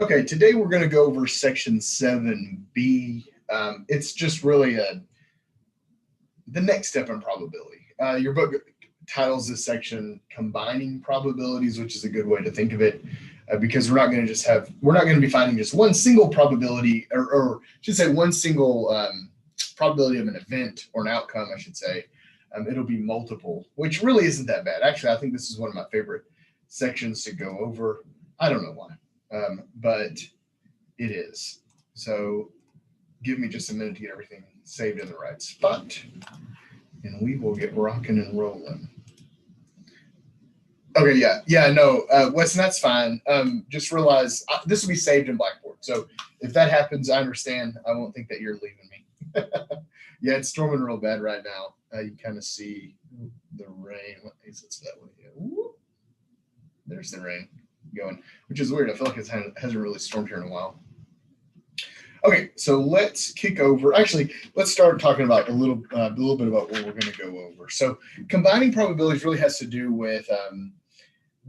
Okay, today we're going to go over section 7b. It's just really the next step in probability. Your book titles this section "Combining Probabilities," which is a good way to think of it, because we're not going to be finding just one single probability, or should say one single probability of an event or an outcome, I should say. It'll be multiple, which really isn't that bad. Actually, I think this is one of my favorite sections to go over. I don't know why. But it is. So give me just a minute to get everything saved in the right spot, and we will get rocking and rolling. Okay, no, Weston, that's fine. Just realize this will be saved in Blackboard. So if that happens, I understand. I won't think that you're leaving me. Yeah, it's storming real bad right now. You kind of see the rain. What is it that way? Yeah. There's the rain going, which is weird. I feel like it hasn't really stormed here in a while. Okay, so let's kick over. Actually, let's start talking about a little bit about what we're going to go over. So combining probabilities really has to do with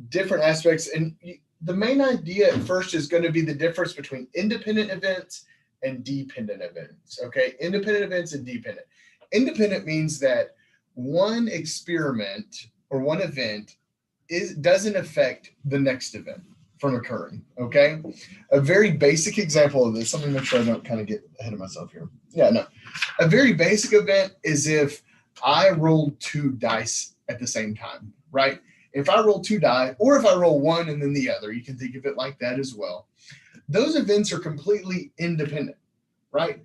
different aspects. And the main idea at first is going to be the difference between independent events and dependent events. Okay, independent events and dependent. Independent means that one experiment or one event doesn't affect the next event from occurring, okay? A very basic example of this, let me make sure I don't kind of get ahead of myself here. A very basic event is if I roll 2 dice at the same time, right? If I roll 2 die, or if I roll one and then the other, you can think of it like that as well. Those events are completely independent, right?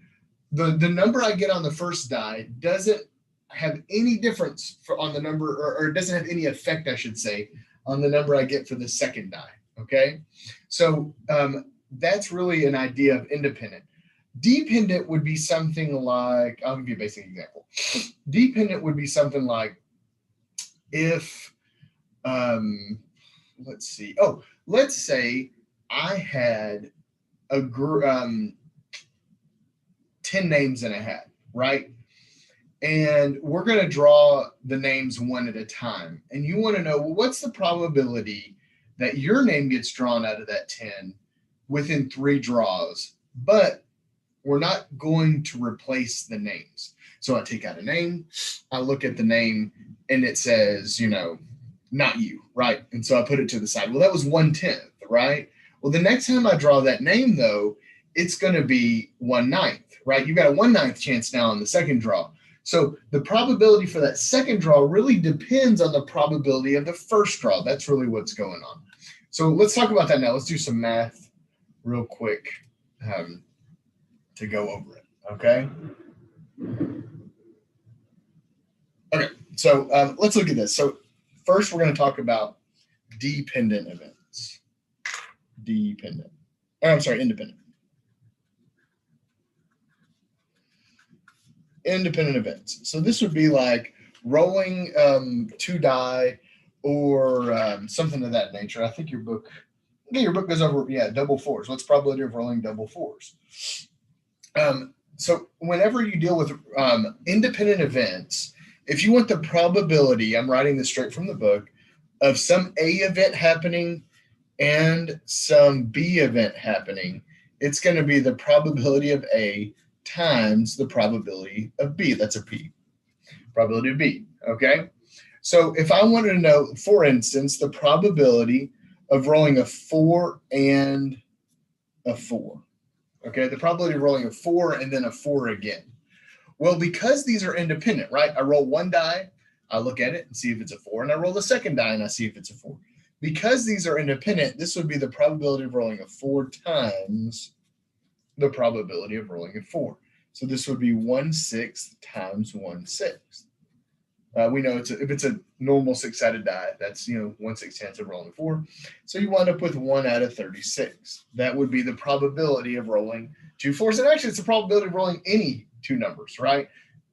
The number I get on the first die doesn't have any difference on the number, or doesn't have any effect, I should say, on the number I get for the second die. Okay, so that's really an idea of independent. Dependent would be something like, I'll give you a basic example. Dependent would be something like if, let's say I had 10 names in a hat, right? And we're going to draw the names one at a time. And you want to know, well, what's the probability that your name gets drawn out of that 10 within 3 draws, but we're not going to replace the names. So I take out a name, I look at the name, and it says, not you, right? And so I put it to the side. Well, that was 1/10, right? Well, the next time I draw that name, though, it's going to be 1/9, right? You've got a 1/9 chance now on the second draw. So the probability for that second draw really depends on the probability of the first draw. That's really what's going on. So let's talk about that now. Let's do some math real quick to go over it, okay? Okay, so let's look at this. So first we're going to talk about dependent events. Independent. Independent events. So this would be like rolling 2 die or something of that nature. I think your book goes over, double 4s. What's the probability of rolling double 4s? So whenever you deal with independent events, if you want the probability, I'm writing this straight from the book, of some A event happening and some B event happening, it's going to be the probability of A times the probability of B. That's a P. Probability of B, okay? So if I wanted to know, for instance, the probability of rolling a 4 and a 4, okay? The probability of rolling a 4 and then a 4 again. Well, because these are independent, right? I roll 1 die, I look at it and see if it's a 4, and I roll the second die and I see if it's a 4. Because these are independent, this would be the probability of rolling a 4 times the probability of rolling a 4. So this would be 1/6 times 1/6. We know if it's a normal 6-sided die, that's 1/6 chance of rolling a 4. So you wind up with 1 out of 36. That would be the probability of rolling 2 4s. And actually, it's the probability of rolling any 2 numbers, right?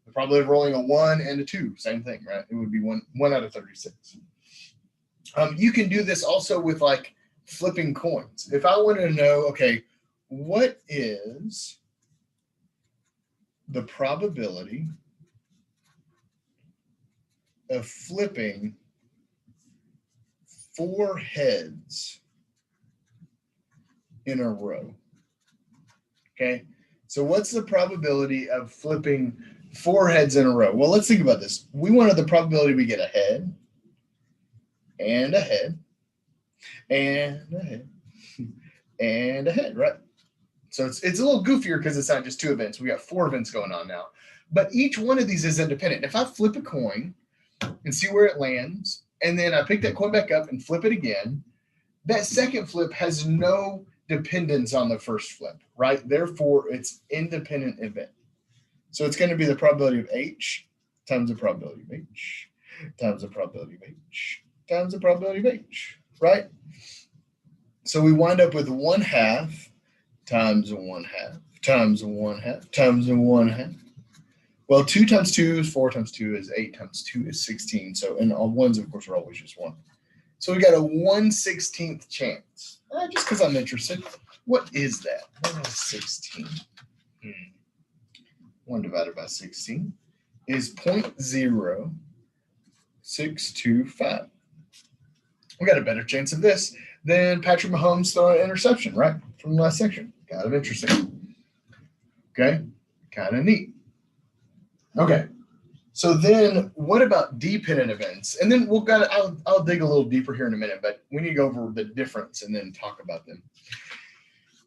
The probability of rolling a 1 and a 2, same thing, right? It would be 1 out of 36. You can do this also with like flipping coins. If I wanted to know, okay, what is the probability of flipping 4 heads in a row. Okay, so what's the probability of flipping 4 heads in a row? Well, let's think about this. We wanted the probability we get a head, and a head, and a head, and a head, right? So it's a little goofier because it's not just 2 events. We got 4 events going on now. But each one of these is independent. If I flip a coin and see where it lands, and then I pick that coin back up and flip it again, that second flip has no dependence on the first flip, right? Therefore, it's independent event. So it's going to be the probability of H times the probability of H times the probability of H times the probability of H, right? So we wind up with 1/2 times 1/2 times 1/2 times 1/2. Well, 2 times 2 is 4 times 2 is 8 times 2 is 16. So, and on ones, of course, are always just 1. So we got a 1/16th chance. Just because I'm interested. What is that? 1/16. 1 divided by 16 is 0.0625. We got a better chance of this than Patrick Mahomes throwing an interception, right? From the last section. Kind of interesting. Okay. Kind of neat. Okay. So then what about dependent events? And then I'll dig a little deeper here in a minute, but we need to go over the difference and then talk about them.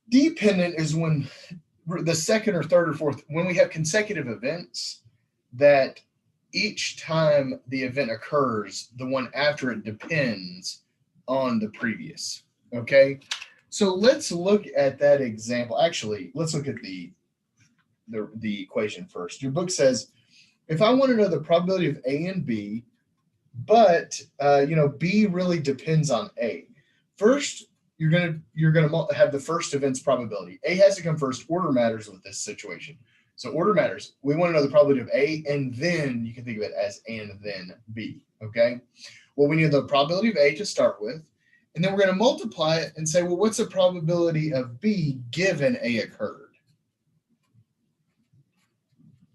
Dependent is when the second or third or fourth, when we have consecutive events that each time the event occurs, the one after it depends on the previous. Okay. So let's look at that example. Actually, let's look at the equation first. Your book says, if I want to know the probability of A and B, but B really depends on A. First, you're gonna have the first event's probability. A has to come first. Order matters with this situation. So order matters. We want to know the probability of A, and then you can think of it as and then B. Okay. Well, we need the probability of A to start with, and then we're going to multiply it and say, well, what's the probability of B given A occurred?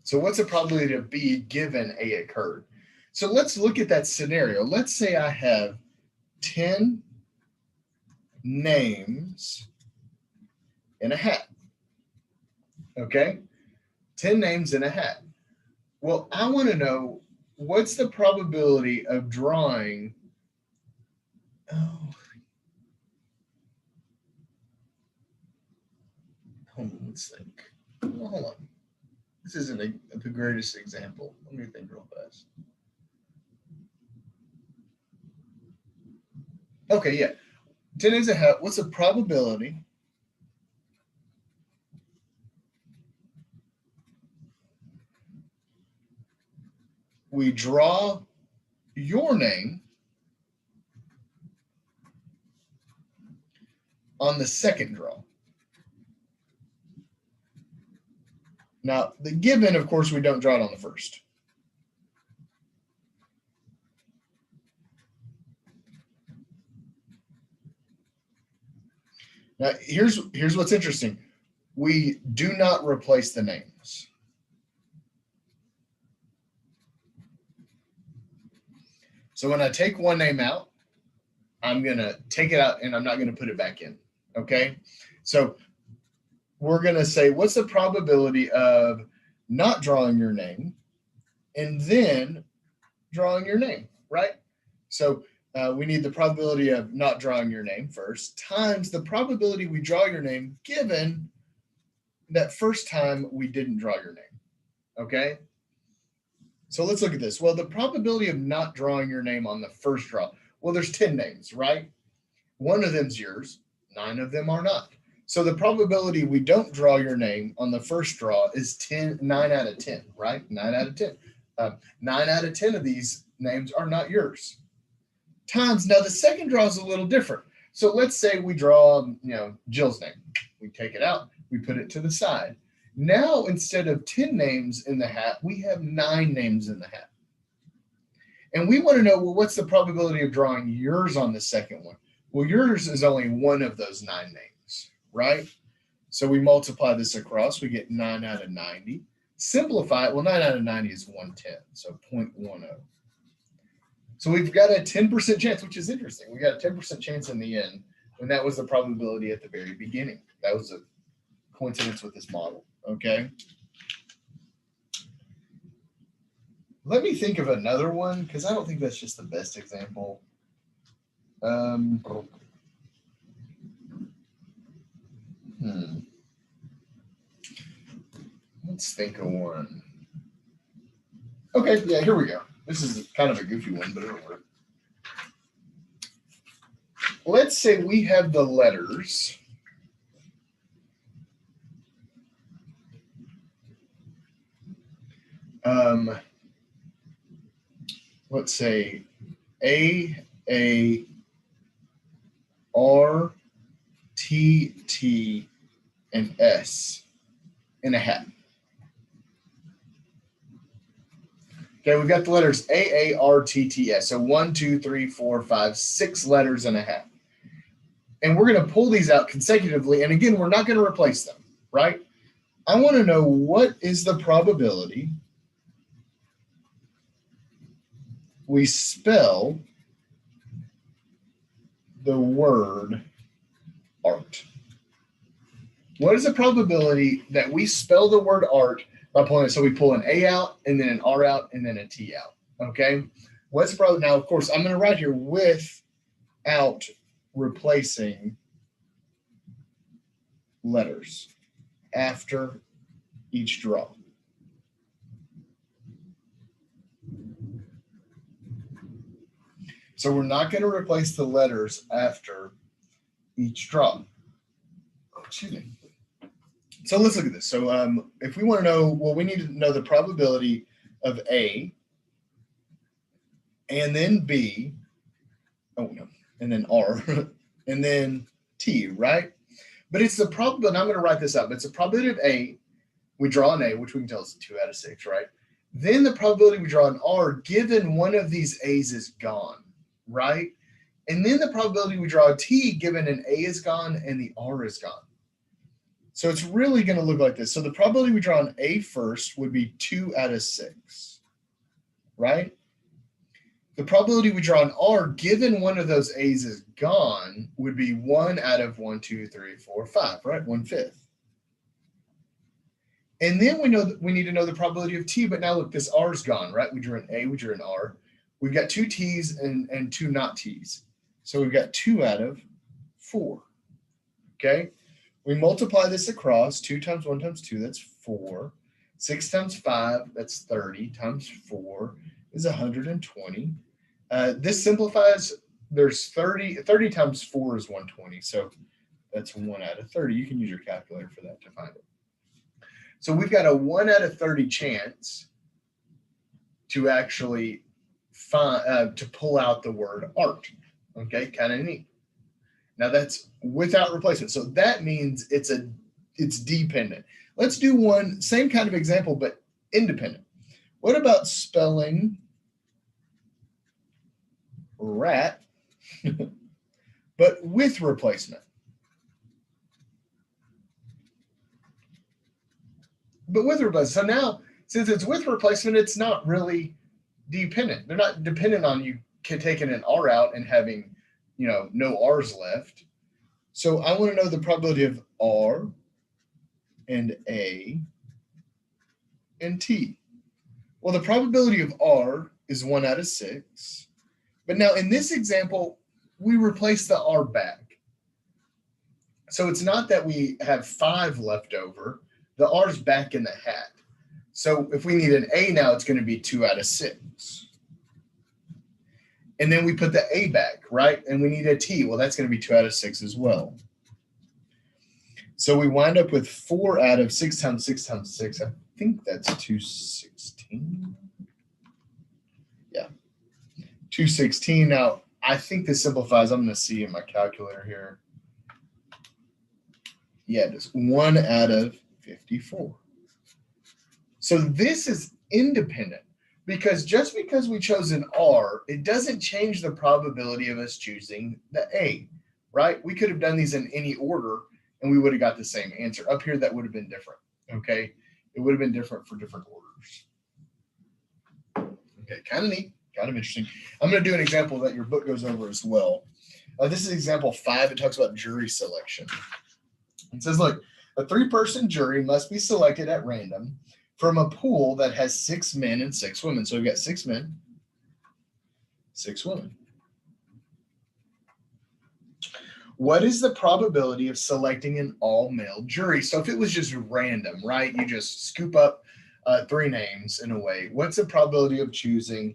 So what's the probability of B given A occurred? So let's look at that scenario. Let's say I have 10 names in a hat. Okay? 10 names in a hat. Well, I want to know what's the probability of drawing. Hold on, let's think. Hold on. This isn't the greatest example. Let me think real fast. Okay, yeah. 10 names in a hat. What's the probability we draw your name on the second draw? Now, the given, of course, we don't draw it on the first. Now, here's what's interesting. We do not replace the names. So when I take one name out, I'm going to take it out and I'm not going to put it back in. Okay? So we're going to say, what's the probability of not drawing your name and then drawing your name, right? So we need the probability of not drawing your name first times the probability we draw your name given that first time we didn't draw your name, okay? So let's look at this. Well, the probability of not drawing your name on the first draw, well, there's 10 names, right? One of them's yours, 9 of them are not. So the probability we don't draw your name on the first draw is 9 out of 10, right? 9 out of 10. 9 out of 10 of these names are not yours. Times, now the second draw is a little different. So let's say we draw, Jill's name. We take it out, we put it to the side. Now, instead of 10 names in the hat, we have 9 names in the hat. And we want to know, well, what's the probability of drawing yours on the second one? Well, yours is only one of those 9 names, right? So we multiply this across, we get 9 out of 90. Simplify it, well, 9 out of 90 is 1/10, so 0.10. So we've got a 10% chance, which is interesting. We got a 10% chance in the end And that was the probability at the very beginning. That was a coincidence with this model, okay? Let me think of another one, because I don't think that's just the best example. Let's think of one. Okay, yeah, here we go. This is kind of a goofy one, but it'll work. Let's say we have the letters let's say A, R, T, and S in a hat. Okay, we've got the letters A, R, T, S. So 1, 2, 3, 4, 5, 6 letters in a hat. And we're going to pull these out consecutively. And again, we're not going to replace them, right? I want to know, what is the probability we spell the word art? What is the probability that we spell the word art by pulling it? So we pull an A out, and then an R out, and then a T out, okay? What's the probability? Now, of course, I'm going to write here without replacing letters after each draw. So we're not going to replace the letters after each draw. Oh, excuse me. So let's look at this. So if we want to know, well, we need to know the probability of A, and then B, oh no, and then R, and then T, right? But it's the probability, and I'm going to write this up. It's the probability of A, we draw an A, which we can tell is 2 out of 6, right? Then the probability we draw an R given one of these A's is gone, right? And then the probability we draw a T given an A is gone and the R is gone. So it's really going to look like this. So the probability we draw an A first would be 2 out of 6, right? The probability we draw an R given one of those A's is gone would be 1 out of 1, 2, 3, 4, 5, right? 1/5. And then we know that we need to know the probability of T, but now look, this R is gone, right? We drew an A, we drew an R. We've got 2 T's and 2 not T's. So we've got 2 out of 4, okay? We multiply this across, 2 times 1 times 2, that's 4. 6 times 5, that's 30, times 4 is 120. This simplifies, there's 30 times 4 is 120, so that's 1 out of 30. You can use your calculator for that to find it. So we've got a 1 out of 30 chance to actually find, to pull out the word art. Okay, kind of neat. Now that's without replacement. So that means it's dependent. Let's do one, same kind of example, but independent. What about spelling rat, but with replacement? But with replacement. So now, since it's with replacement, it's not really dependent. They're not dependent on you taking an R out and having, no R's left. So I want to know the probability of R and A and T. Well, the probability of R is 1 out of 6. But now in this example, we replace the R back. So it's not that we have 5 left over. The R's back in the hat. So if we need an A now, it's going to be 2 out of 6. And then we put the A back, right? And we need a T. Well, that's going to be 2 out of 6 as well. So we wind up with 4 out of 6 times 6 times 6. I think that's 216. Yeah, 216. Now, I think this simplifies. I'm going to see in my calculator here. Yeah, it is 1 out of 54. So this is independent, because just because we chose an R, it doesn't change the probability of us choosing the A, right? We could have done these in any order and we would have got the same answer. Up here, that would have been different, okay? It would have been different for different orders. Okay, kind of neat, kind of interesting. I'm going to do an example that your book goes over as well. This is example 5. It talks about jury selection. It says, look, a 3-person jury must be selected at random from a pool that has 6 men and 6 women. So we've got 6 men, 6 women. What is the probability of selecting an all-male jury? So if it was just random, right? You just scoop up 3 names in a way. What's the probability of choosing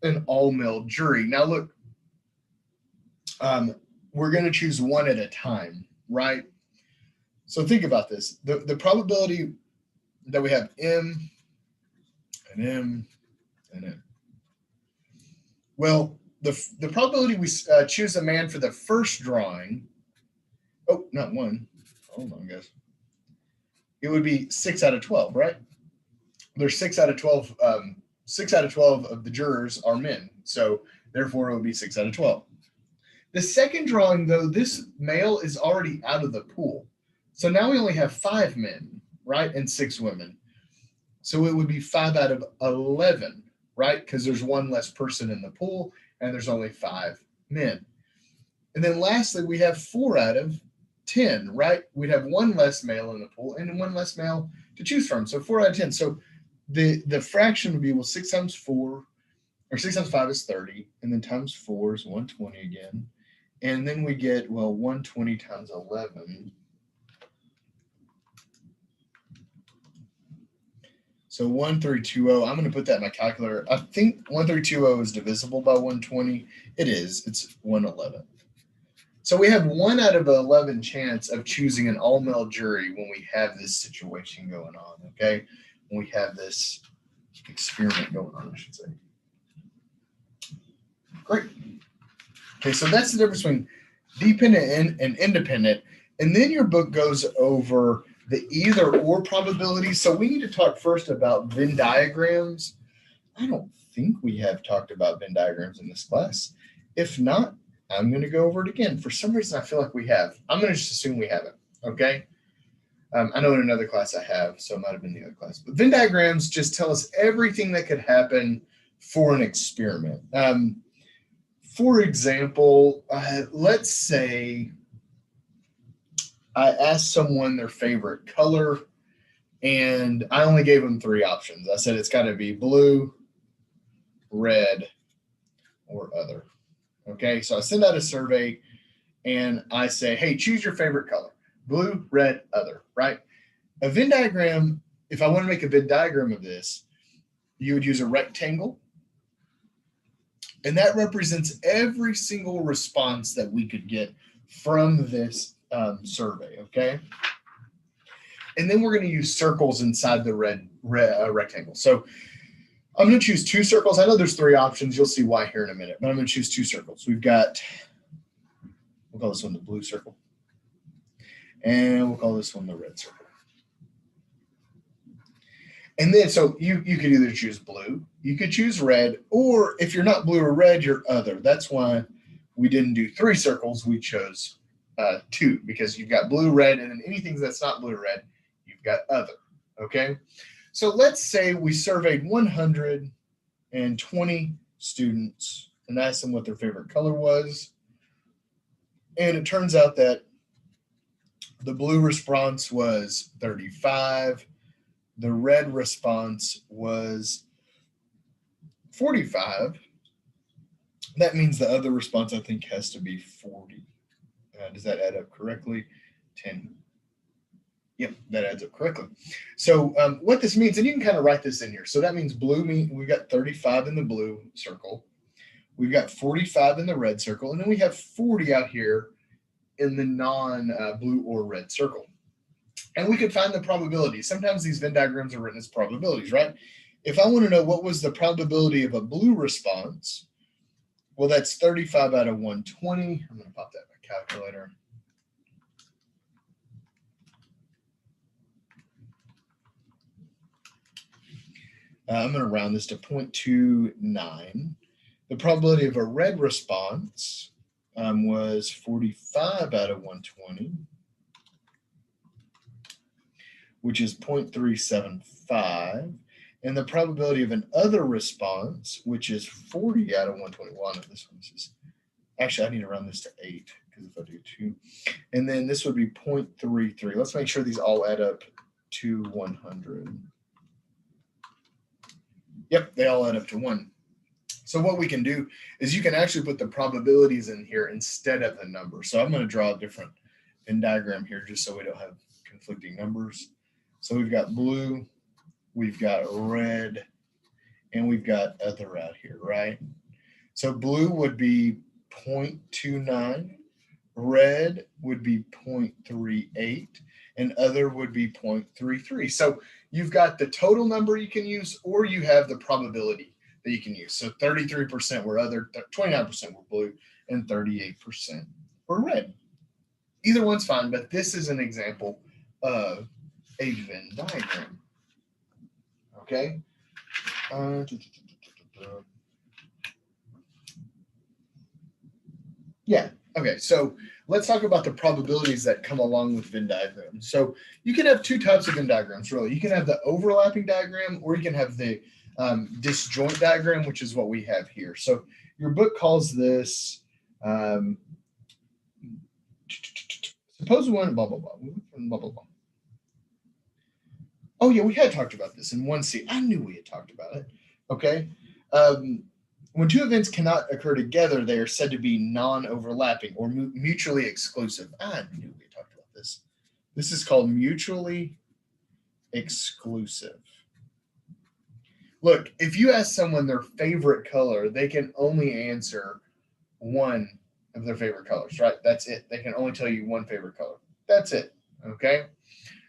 an all-male jury? Now look, we're going to choose one at a time, right? So think about this. The probability that we have M and M and M. Well, the probability we choose a man for the first drawing, oh, not 1. Hold on, guys. It would be 6 out of 12, right? There's 6 out of 12. 6 out of 12 of the jurors are men, so therefore it would be 6 out of 12. The second drawing, though, this male is already out of the pool, so now we only have 5 men, right, and 6 women. So it would be 5 out of 11, right, because there's 1 less person in the pool, and there's only 5 men. And then lastly, we have 4 out of 10, right? We'd have 1 less male in the pool and 1 less male to choose from. So 4 out of 10. So the fraction would be, well, 6 times 4, or 6 times 5 is 30, and then times 4 is 120 again. And then we get, well, 120 times 11. So 1320, I'm going to put that in my calculator. I think 1320 is divisible by 120. It is. It's 1/11. So we have 1 out of 11 chance of choosing an all-male jury when we have this situation going on, okay? When we have this experiment going on, I should say. Great. Okay, so that's the difference between dependent and independent. And then your book goes over the either-or probability. So we need to talk first about Venn diagrams. I don't think we have talked about Venn diagrams in this class. If not, I'm going to go over it again. For some reason, I feel like we have. I'm going to just assume we haven't, okay? I know in another class I have, so it might have been the other class. But Venn diagrams just tell us everything that could happen for an experiment. For example, let's say I asked someone their favorite color, and I only gave them 3 options. I said it's got to be blue, red, or other. Okay, so I send out a survey, and I say, hey, choose your favorite color. Blue, red, other, right? A Venn diagram, if I want to make a Venn diagram of this, you would use a rectangle, and that represents every single response that we could get from this survey, okay? And then we're going to use circles inside the red rectangle. So I'm going to choose 2 circles. I know there's 3 options. You'll see why here in a minute, but I'm going to choose 2 circles. We'll call this one the blue circle, and we'll call this one the red circle. And then, so you could either choose blue, you could choose red, or if you're not blue or red, you're other. That's why we didn't do 3 circles. We chose 2, because you've got blue, red, and then anything that's not blue or red, you've got other, okay? So let's say we surveyed 120 students and asked them what their favorite color was. And it turns out that the blue response was 35. The red response was 45. That means the other response, I think, has to be 40. Does that add up correctly? 10. Yep, that adds up correctly. So what this means, and you can kind of write this in here. So that means blue, we've got 35 in the blue circle. We've got 45 in the red circle. And then we have 40 out here in the non-blue or red circle. And we could find the probability. Sometimes these Venn diagrams are written as probabilities, right? If I want to know what was the probability of a blue response, well, that's 35 out of 120. I'm going to pop that in my calculator. I'm going to round this to 0.29. The probability of a red response was 45 out of 120, which is 0.375. And the probability of an other response, which is 40 out of 120. Well, no, this one is Actually, I need to run this to 8 because if I do 2, and then this would be 0.33. Let's make sure these all add up to 100. Yep, they all add up to 1. So what we can do is you can actually put the probabilities in here instead of the number. So I'm going to draw a different Venn diagram here just so we don't have conflicting numbers. So we've got blue, we've got red, and we've got other out here, right? So blue would be 0.29, red would be 0.38, and other would be 0.33. So you've got the total number you can use, or you have the probability that you can use. So 33% were other, 29% were blue, and 38% were red. Either one's fine, but this is an example of a Venn diagram. Okay? Yeah. Okay. So let's talk about the probabilities that come along with Venn diagrams. So you can have two types of Venn diagrams, really. You can have the overlapping diagram, or you can have the disjoint diagram, which is what we have here. So your book calls this, suppose we want blah, blah, blah, blah, blah, blah. Oh, yeah, we had talked about this in 1C. I knew we had talked about it. Okay. When two events cannot occur together, they are said to be non-overlapping or mutually exclusive. I knew we talked about this. This is called mutually exclusive. Look, if you ask someone their favorite color, they can only answer one of their favorite colors, right? That's it. They can only tell you one favorite color. That's it, okay?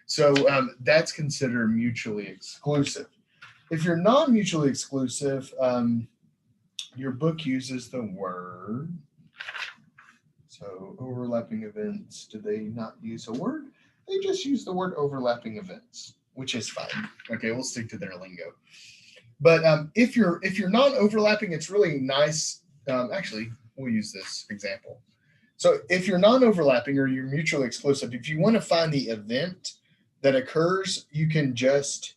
So that's considered mutually exclusive. If you're non-mutually exclusive, your book uses the word. So overlapping events, do they not use a word? They just use the word overlapping events, which is fine. Okay, we'll stick to their lingo. But if you're non-overlapping, it's really nice. Actually, we'll use this example. So if you're non-overlapping or you're mutually exclusive, if you want to find the event that occurs, you can just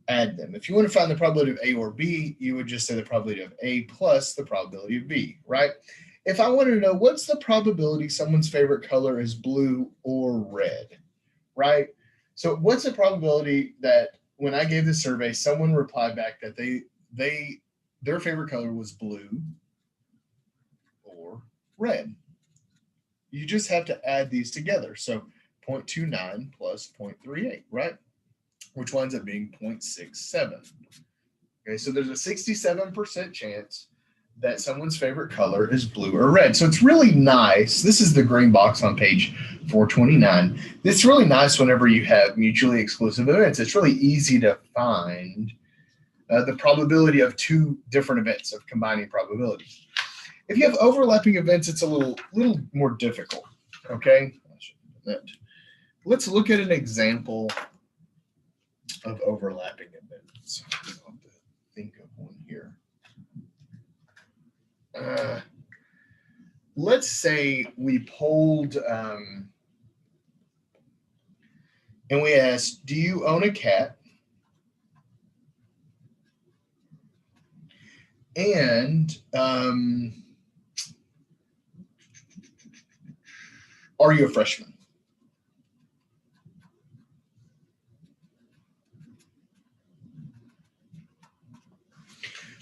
add them. If you want to find the probability of A or B, you would just say the probability of A plus the probability of B, right? If I wanted to know what's the probability someone's favorite color is blue or red, right? So what's the probability that when I gave the survey, someone replied back that their favorite color was blue or red? You just have to add these together. So 0.29 plus 0.38, right? Which winds up being 0.67. Okay, so there's a 67% chance that someone's favorite color is blue or red. So it's really nice. This is the green box on page 429. It's really nice whenever you have mutually exclusive events. It's really easy to find the probability of two different events, of combining probabilities. If you have overlapping events, it's a little more difficult, okay? Let's look at an example of overlapping events. I'll have to think of one here. Let's say we polled and we asked, do you own a cat? And are you a freshman?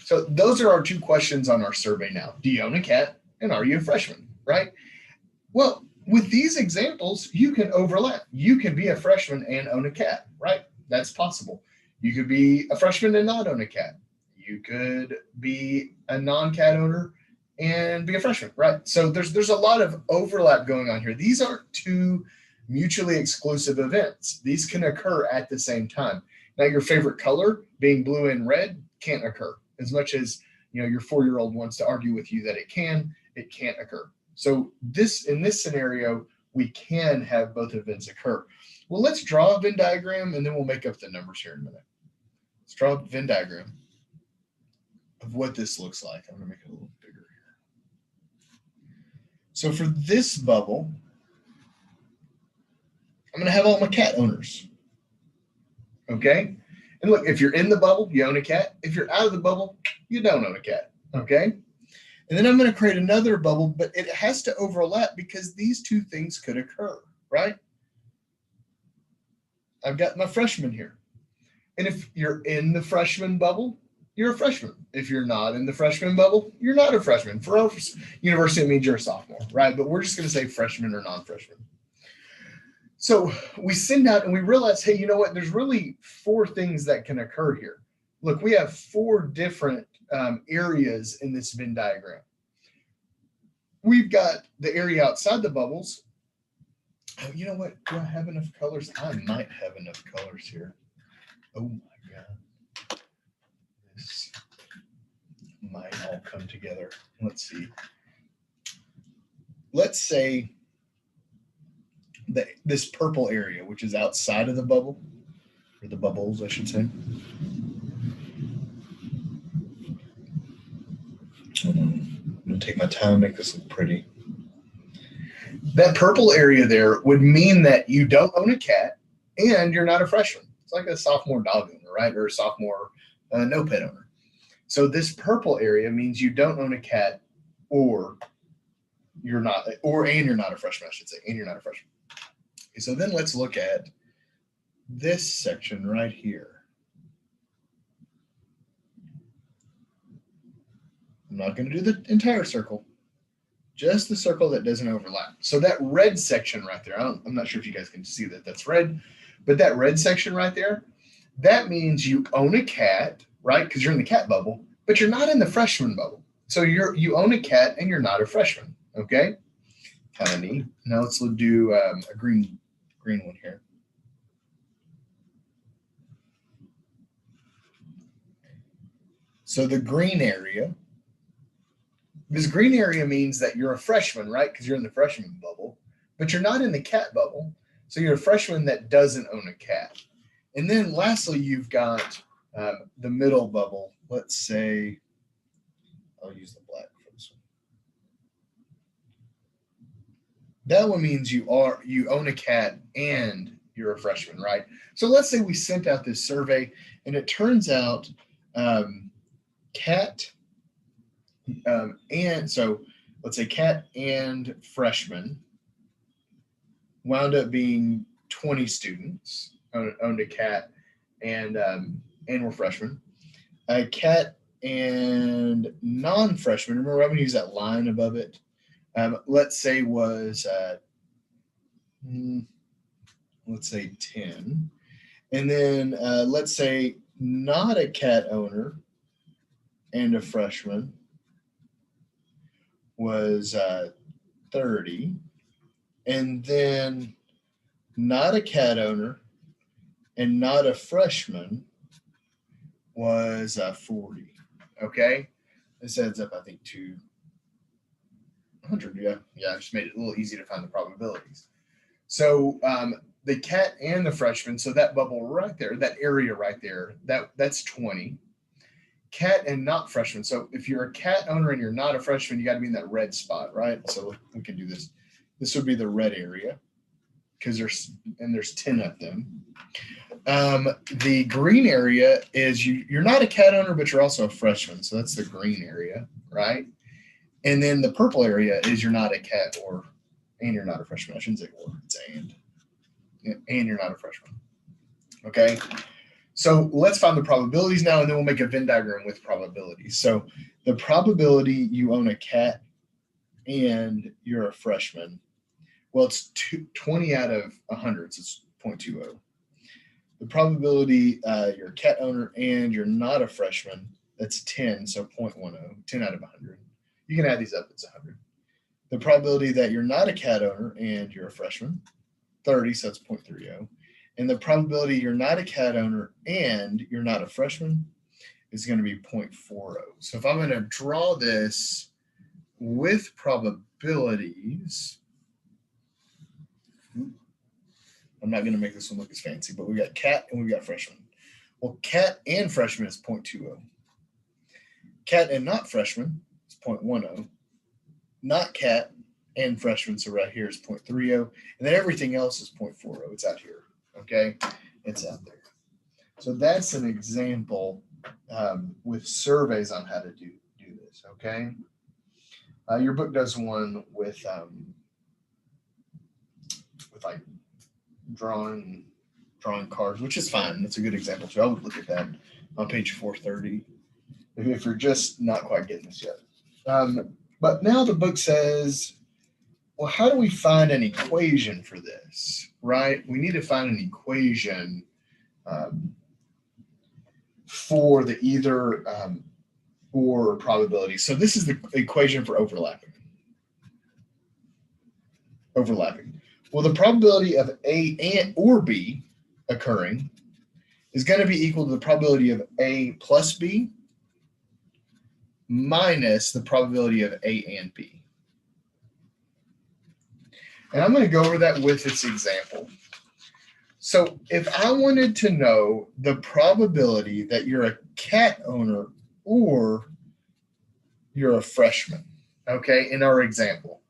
So those are our two questions on our survey now. Do you own a cat? And are you a freshman, right? Well, with these examples, you can overlap. You can be a freshman and own a cat, right? That's possible. You could be a freshman and not own a cat. You could be a non-cat owner and be a freshman, right? So there's a lot of overlap going on here. These aren't two mutually exclusive events. These can occur at the same time. Now, your favorite color being blue and red can't occur. As much as your 4-year-old wants to argue with you that it can't occur. So in this scenario, we can have both events occur. Well, let's draw a Venn diagram and then we'll make up the numbers here in a minute. Let's draw a Venn diagram of what this looks like. I'm going to make it a little bigger here. So for this bubble, I'm going to have all my cat owners. Okay? And look, if you're in the bubble, you own a cat. If you're out of the bubble, you don't own a cat, okay? And then I'm going to create another bubble, but it has to overlap because these two things could occur, right? I've got my freshman here. And if you're in the freshman bubble, you're a freshman. If you're not in the freshman bubble, you're not a freshman. For our university, it means you're a sophomore, right? But we're just going to say freshman or non-freshman. So we send out and we realize, hey, you know what? There's really 4 things that can occur here. Look, we have 4 different areas in this Venn diagram. We've got the area outside the bubbles. Oh, you know what? Do I have enough colors? I might have enough colors here. Oh my God. This might all come together. Let's see. Let's say that this purple area, which is outside of the bubble, or the bubbles, I should say. I'm going to take my time, make this look pretty. That purple area there would mean that you don't own a cat and you're not a freshman. It's like a sophomore dog owner, right? Or a sophomore no pet owner. So this purple area means you don't own a cat or you're not, and you're not a freshman, I should say, and you're not a freshman. Okay, so then let's look at this section right here. I'm not going to do the entire circle, just the circle that doesn't overlap. So that red section right there, I'm not sure if you guys can see that that's red, but that red section right there, that means you own a cat, right? Because you're in the cat bubble, but you're not in the freshman bubble. So you own a cat and you're not a freshman, okay? Kind of neat. Now let's do a green one here. So the green area, this green area means that you're a freshman, right? Because you're in the freshman bubble, but you're not in the cat bubble. So you're a freshman that doesn't own a cat. And then lastly, you've got the middle bubble. Let's say, I'll use the black for this one. That one means you own a cat and you're a freshman, right? So let's say we sent out this survey and it turns out cat and so let's say cat and freshman wound up being 20 students owned a cat and were freshmen. A cat and non-freshman, remember I'm going to use that line above it, let's say was let's say 10. And then let's say not a cat owner and a freshman was 30. And then not a cat owner and not a freshman was 40. Okay. This adds up, I think, to 100. Yeah. I just made it a little easy to find the probabilities. So the cat and the freshman, so that bubble right there, that area right there, that's 20. Cat and not freshman. So if you're a cat owner and you're not a freshman, you got to be in that red spot, right? So we can do this. This would be the red area because there's 10 of them. The green area is you're not a cat owner, but you're also a freshman. So that's the green area, right? And then the purple area is you're not a cat and you're not a freshman. I shouldn't say or, it's and you're not a freshman. Okay. So let's find the probabilities now, and then we'll make a Venn diagram with probabilities. So the probability you own a cat and you're a freshman, well, it's 20 out of 100, so it's 0.20. The probability you're a cat owner and you're not a freshman, that's 10, so 0.10, 10 out of 100. You can add these up, it's 100. The probability that you're not a cat owner and you're a freshman, 30, so that's 0.30. And the probability you're not a cat owner and you're not a freshman is going to be 0.40. So if I'm going to draw this with probabilities, I'm not going to make this one look as fancy, but we got cat and we got freshman. Well, cat and freshman is 0.20. Cat and not freshman is 0.10. Not cat and freshman, so right here is 0.30. And then everything else is 0.40. It's out here. Okay, it's out there. So that's an example with surveys on how to do this. Okay. Your book does one with like drawing cards, which is fine. That's a good example too. I would look at that on page 430 if you're just not quite getting this yet. But now the book says, well, how do we find an equation for this, right? We need to find an equation for the either or probability. So this is the equation for overlapping. Well, the probability of A and or B occurring is going to be equal to the probability of A plus B minus the probability of A and B. And I'm going to go over that with its example. So if I wanted to know the probability that you're a cat owner or you're a freshman, okay, in our example,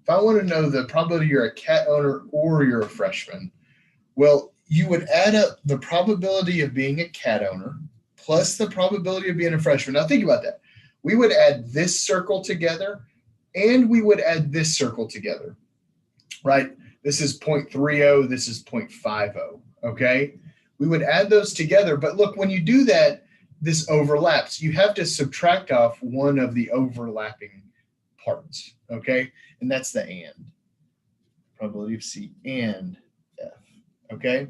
if I want to know the probability you're a cat owner or you're a freshman, well, you would add up the probability of being a cat owner plus the probability of being a freshman. Now think about that. We would add this circle together and we would add this circle together, right? This is 0.30, this is 0.50, okay? We would add those together, but look, when you do that, this overlaps. You have to subtract off one of the overlapping parts, okay? And that's the and. Probability of C and F, okay?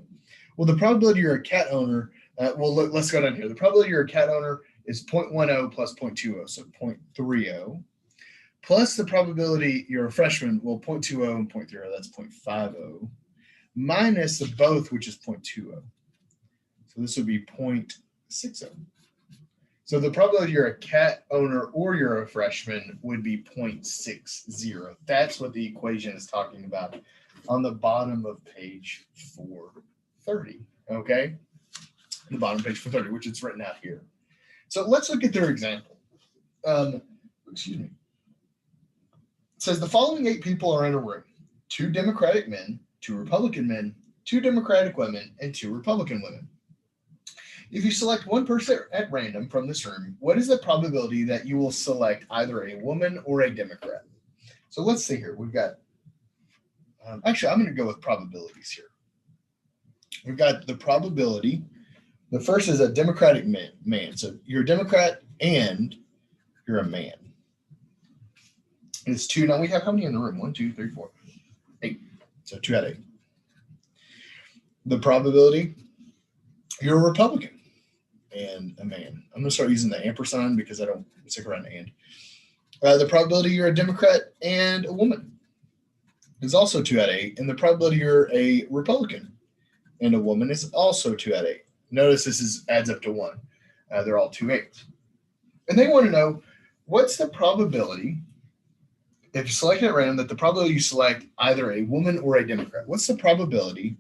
Well, the probability you're a cat owner, well, look, let's go down here. The probability you're a cat owner is 0.10 plus 0.20, so 0.30. Plus the probability you're a freshman, well, 0.20 and 0.30, that's 0.50, minus the both, which is 0.20. So this would be 0.60. So the probability you're a cat owner or you're a freshman would be 0.60. That's what the equation is talking about on the bottom of page 430, okay? The bottom of page 430, which it's written out here. So let's look at their example. Excuse me. It says the following 8 people are in a room: 2 Democratic men, 2 Republican men, 2 Democratic women, and 2 Republican women. If you select one person at random from this room, what is the probability that you will select either a woman or a Democrat? So let's see here. We've got, actually, I'm going to go with probabilities here. We've got the probability. The first is a Democratic man. So you're a Democrat and you're a man. It's 2. Now we have how many in the room? 1, 2, 3, 4, 8. So 2 out of 8. The probability you're a Republican and a man. I'm going to start using the ampersand because I don't stick around and. The probability you're a Democrat and a woman is also 2 out of 8. And the probability you're a Republican and a woman is also 2 out of 8. Notice this adds up to 1. They're all 2/8. And they want to know, what's the probability, if you select at random, that the probability you select either a woman or a Democrat? What's the probability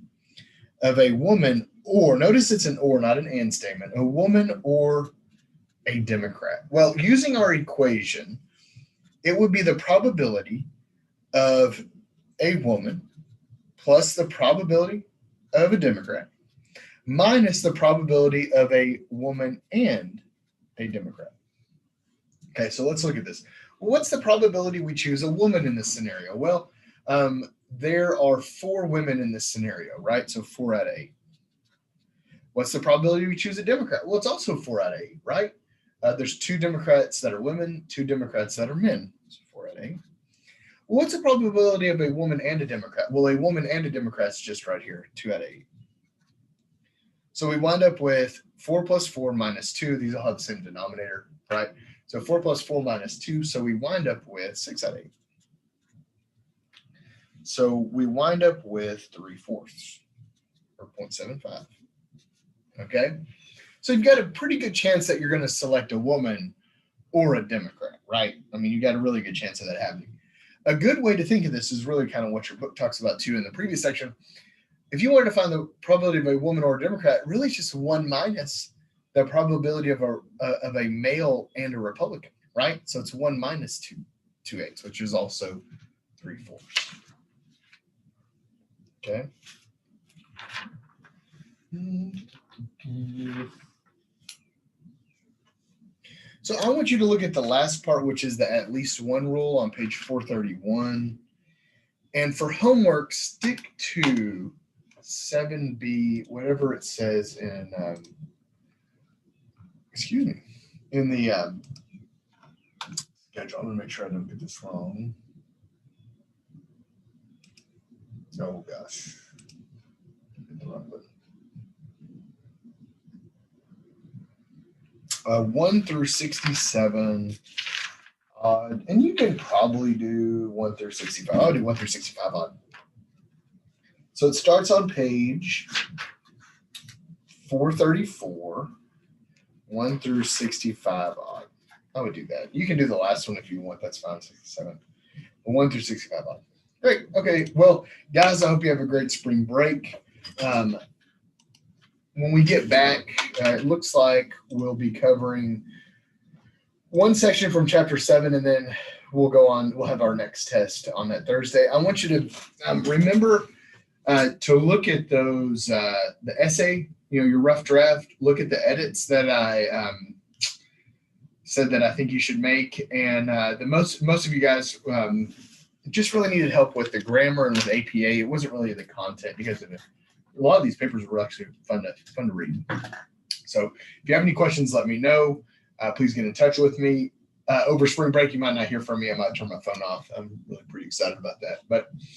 of a woman or, notice it's an or, not an and statement, a woman or a Democrat? Well, using our equation, it would be the probability of a woman plus the probability of a Democrat minus the probability of a woman and a Democrat. Okay, so let's look at this. What's the probability we choose a woman in this scenario? Well, there are 4 women in this scenario, right? So 4 out of 8. What's the probability we choose a Democrat? Well, it's also 4 out of 8, right? There's 2 Democrats that are women, 2 Democrats that are men. So 4 out of 8. What's the probability of a woman and a Democrat? Well, a woman and a Democrat is just right here, 2 out of 8. So we wind up with 4 plus 4 minus 2. These all have the same denominator, right? So 4 plus 4 minus 2. So we wind up with 6 out of 8. So we wind up with 3/4 or 0.75. Okay. So you've got a pretty good chance that you're going to select a woman or a Democrat, right? I mean, you got a really good chance of that happening. A good way to think of this is really kind of what your book talks about too in the previous section. If you wanted to find the probability of a woman or a Democrat, really it's just 1 minus the probability of a male and a Republican, right? So it's 1 minus 2/8, which is also 3/4. Okay. So I want you to look at the last part, which is the at least one rule on page 431. And for homework, stick to 7B, whatever it says in, in the schedule. I'm going to make sure I don't get this wrong. Oh, gosh. Hit the wrong button. 1 through 67 odd, and you can probably do 1 through 65. I'll do 1 through 65 odd. So it starts on page 434, 1 through 65 odd. I would do that. You can do the last one if you want. That's fine, 67. But 1 through 65 odd. Great. Okay. Well, guys, I hope you have a great spring break. When we get back, it looks like we'll be covering one section from chapter 7, and then we'll go on. We'll have our next test on that Thursday. I want you to remember to look at those, the essay, your rough draft, look at the edits that I said that I think you should make. And the most of you guys just really needed help with the grammar and with APA. It wasn't really the content because of it. A lot of these papers were actually fun to read. So if you have any questions, let me know. Please get in touch with me. Over spring break, you might not hear from me. I might turn my phone off. I'm really pretty excited about that. But